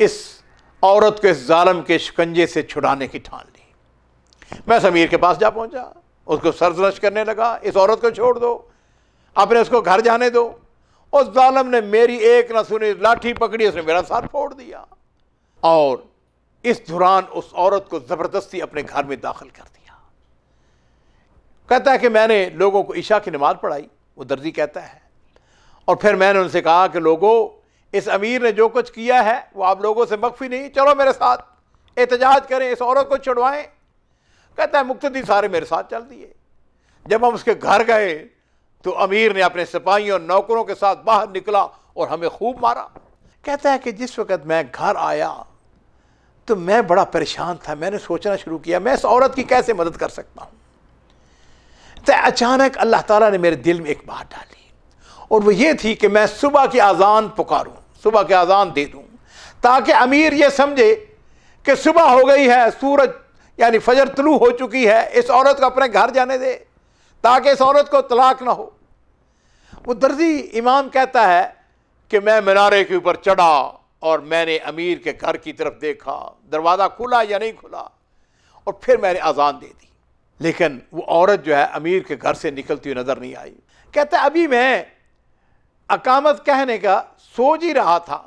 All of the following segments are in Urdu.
اس عورت کو اس ظالم کے شکنجے سے چھڑانے کی ٹھان لی۔ میں اس امیر کے پاس جا پہنچا، اس کو سرزنش کرنے لگا، اس عورت کو چھوڑ دو، اپنے اس کو گھر جانے دو۔ اس ظالم نے میری ایک نہ سنی، لاٹھی پکڑی، اس نے میرا سر پھوڑ دیا، اور اس دوران اس عورت کو زبردستی اپنے گھر میں داخل کر دیا۔ کہتا ہے کہ میں نے لوگوں کو عشاء کی نماز پڑھائی، وہ درزی کہتا ہے، اور پھر میں نے ان سے کہا کہ لوگوں، اس امیر نے جو کچھ کیا ہے وہ آپ لوگوں سے مخفی نہیں، چلو میرے ساتھ احتجاج کریں، اس عورت کو چھڑوائیں۔ کہتا ہے مقتدی سارے میرے ساتھ چل دیے۔ جب ہم اس کے گھر گئے تو امیر نے اپنے سپاہیوں اور نوکروں کے ساتھ باہر نکلا اور ہمیں خوب مارا۔ کہتا ہے کہ جس وقت میں گھر آیا تو میں بڑا پریشان تھا، میں نے سوچنا شروع کیا میں اس عورت کی کیسے مدد کر سکتا ہوں۔ تو اچانک اللہ تعالیٰ نے میرے دل میں ایک بات ڈالی، اور وہ یہ تھی کہ میں صبح کی اذان پکاروں، صبح کی اذان دے دوں، تاکہ امیر یہ سمجھے کہ صبح ہو گئی ہے، سورج یعنی فجر طلوع ہو چکی ہے، اس عورت کو اپنے گھر جانے دے تاکہ اس عورت کو طلاق نہ ہو۔ وہ درزی امام کہتا ہے کہ میں مینارے کے اوپر چڑھا اور میں نے امیر کے گھر کی طرف دیکھا، دروازہ کھلا یا نہیں کھلا، اور پھر میں نے اذان دے دی، لیکن وہ عورت جو ہے امیر کے گھر سے نکلتی ہوئی نظر نہیں آئی۔ کہتا ہے ابھی میں اقامت کہنے کا سوچ ہی رہا تھا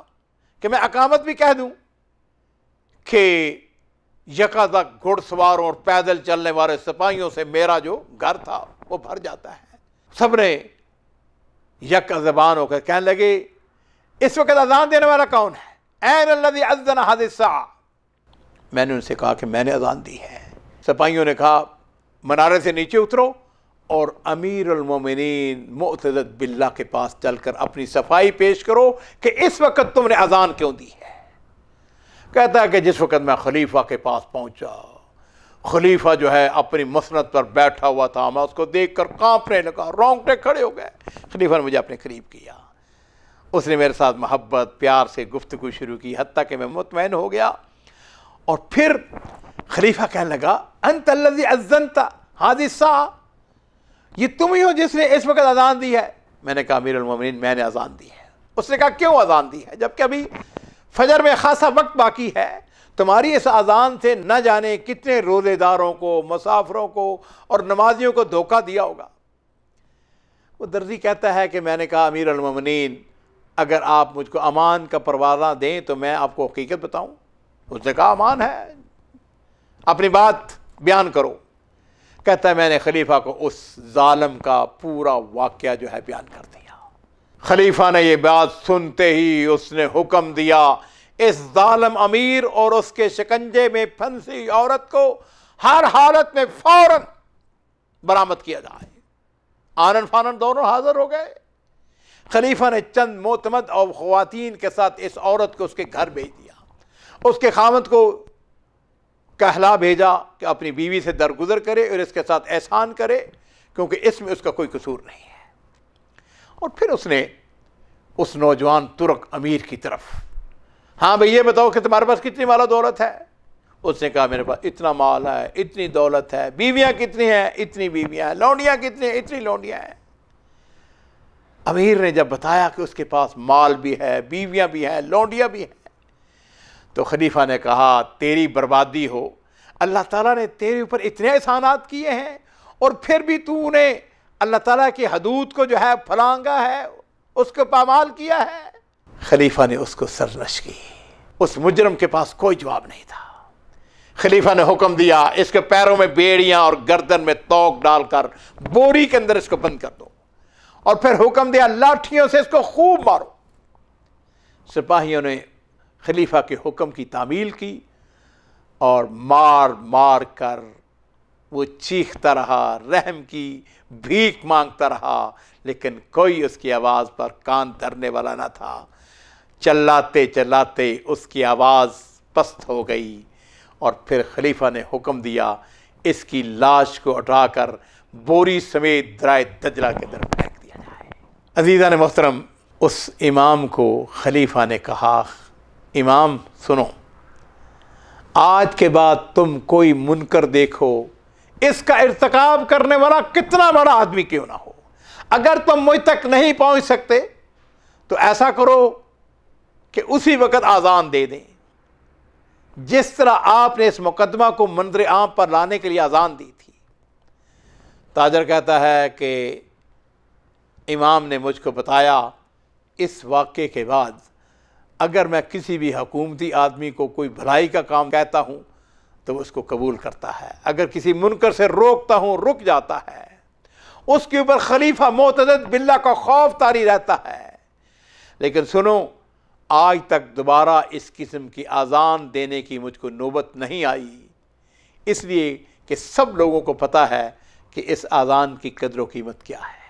کہ میں اقامت بھی کہہ دوں کہ یکایک گھڑ سواروں اور پیدل چلنے والے سپاہیوں سے میرا جو گھر تھا وہ بھر جاتا ہے۔ سب نے یک زبان ہو کر کہنے لگے اس وقت اذان دینے والا کون ہے؟ این الذی اذن هذه الساعة۔ میں نے ان سے کہا کہ میں نے اذان دی ہے۔ سپاہیوں نے کہا منارے سے نیچے اترو اور امیر المومنین معتضد باللہ کے پاس چل کر اپنی صفائی پیش کرو کہ اس وقت تم نے اذان کیوں دی ہے۔ کہتا ہے کہ جس وقت میں خلیفہ کے پاس پہنچا، خلیفہ جو ہے اپنی مسند پر بیٹھا ہوا تھا، میں اس کو دیکھ کر کانپنے لگا، رونگٹے کھڑے ہو گئے۔ خلیفہ نے مجھے اپنے قریب کیا، اس نے میرے ساتھ محبت پیار سے گفتگو شروع کی، حتیٰ کہ میں مطمئن ہو گیا۔ اور پھر خلیفہ کہنے لگا انت الذی اذنت هذه الساعة، یہ تم ہی ہو جس نے اس وقت اذان دی ہے؟ میں نے کہا امیر المومنین میں نے اذان دی ہے۔ اس نے کہا کیوں اذان دی ہے جبکہ ابھی فجر میں خاصا وقت باقی ہے؟ تمہاری اس اذان سے نہ جانے کتنے روزے داروں کو، مسافروں کو اور نمازیوں کو دھوکہ دیا ہوگا۔ وہ درزی کہتا ہے کہ میں نے کہا امیر المومنین اگر آپ مجھ کو امان کا پروازہ دیں تو میں آپ کو حقیقت بتاؤں۔ اس نے کہا امان ہے، اپنی بات بیان کرو۔ کہتا ہے میں نے خلیفہ کو اس ظالم کا پورا واقعہ جو ہے بیان کر دیا۔ خلیفہ نے یہ بات سنتے ہی اس نے حکم دیا اس ظالم امیر اور اس کے شکنجے میں پھنسی عورت کو ہر حالت میں فوراً برآمد کیا جائے۔ آنن فانن دونوں حاضر ہو گئے۔ خلیفہ نے چند معتمد اور خواتین کے ساتھ اس عورت کو اس کے گھر بھیج دیا۔ اس کے خاوند کو کہلا بھیجا کہ اپنی بیوی سے درگزر کرے اور اس کے ساتھ احسان کرے کیونکہ اس میں اس کا کوئی قصور نہیں ہے۔ اور پھر اس نے اس نوجوان ترک امیر کی طرف، ہاں بھئی یہ بتاؤ کہ تمہارے پاس کتنی مال و دولت ہے؟ اس نے کہا میرے پاس اتنا مال ہے، اتنی دولت ہے، بیویاں کتنی ہیں؟ اتنی بیویاں ہیں، لونڈیاں کتنی ہیں؟ اتنی لونڈیاں ہیں۔ امیر نے جب بتایا کہ اس کے پاس مال بھی ہے، بیویاں بھی ہیں، لونڈیاں بھی ہیں، تو خلیفہ نے کہا تیری بربادی ہو، اللہ تعالیٰ نے تیرے اوپر اتنے احسانات کیے ہیں اور پھر بھی تو نے اللہ تعالیٰ کی حدود کو جو ہے پھلانگا ہے، اس کو پامال کیا ہے۔ خلیفہ نے اس کو سرزنش کی، اس مجرم کے پاس کوئی جواب نہیں تھا۔ خلیفہ نے حکم دیا اس کے پیروں میں بیڑیاں اور گردن میں توق ڈال کر بوری کے اندر اس کو بند کر دو، اور پھر حکم دیا لاٹھیوں سے اس کو خوب مارو۔ سپاہیوں نے خلیفہ کے حکم کی تعمیل کی اور مار مار کر وہ چیختا رہا، رحم کی بھیک مانگتا رہا، لیکن کوئی اس کی آواز پر کان دھرنے والا نہ تھا۔ چلاتے چلاتے اس کی آواز پست ہو گئی اور پھر خلیفہ نے حکم دیا اس کی لاش کو اٹھا کر بوری سمیت درائے دجلہ کے اندر پھینک دیا جائے۔ عزیزان محترم، اس امام کو خلیفہ نے کہا امام سنو، آج کے بعد تم کوئی منکر دیکھو، اس کا ارتکاب کرنے والا کتنا بڑا آدمی کیوں نہ ہو، اگر تم مجھ تک نہیں پہنچ سکتے تو ایسا کرو کہ اسی وقت آذان دے دیں، جس طرح آپ نے اس مقدمہ کو منظر عام پر لانے کے لیے اذان دی تھی۔ تاجر کہتا ہے کہ امام نے مجھ کو بتایا اس واقعے کے بعد اگر میں کسی بھی حکومتی آدمی کو کوئی بھلائی کا کام کہتا ہوں تو وہ اس کو قبول کرتا ہے، اگر کسی منکر سے روکتا ہوں رک جاتا ہے، اس کے اوپر خلیفہ معتضد باللہ کا خوف طاری رہتا ہے۔ لیکن سنو، آج تک دوبارہ اس قسم کی اذان دینے کی مجھ کو نوبت نہیں آئی، اس لیے کہ سب لوگوں کو پتہ ہے کہ اس اذان کی قدر و قیمت کیا ہے۔